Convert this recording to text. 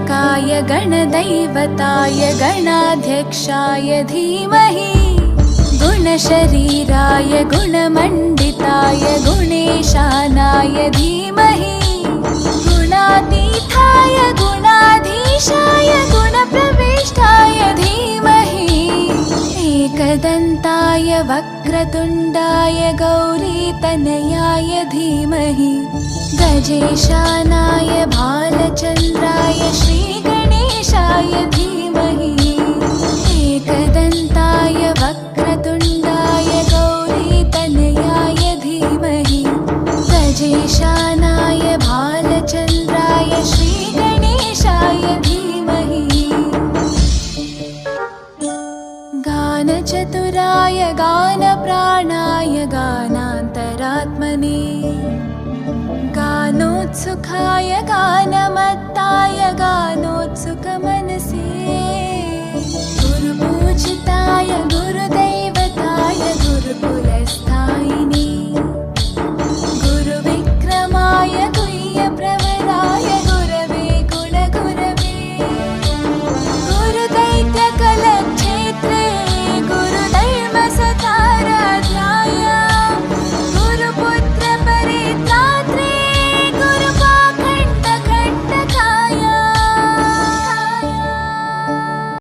गणनायकाय गणदैवताय गणाध्यक्षाय धीमहि गुणशरीराय गुणमण्डिताय गुणेशानाय धीमहि गुणातीताय गुणाधीशाय गुणप्रविष्टाय धीमहि एकदन्ताय वक्रतुण्डाय गौरीतनयाय धीमहि गजेशानाय भालचन्द्राय श्रीगणेशाय धीमहि एकदन्ताय वक्रतुण्डाय गौरीतनयाय धीमहि गजेशानाय भालचन्द्राय श्रीगणेशाय धीमहि गानचतुराय गानप्राणाय गानान्तरात्मने गानोत्सुकाय गानमत्ताय गानोत्सुकमनसे गुरुपूजिताय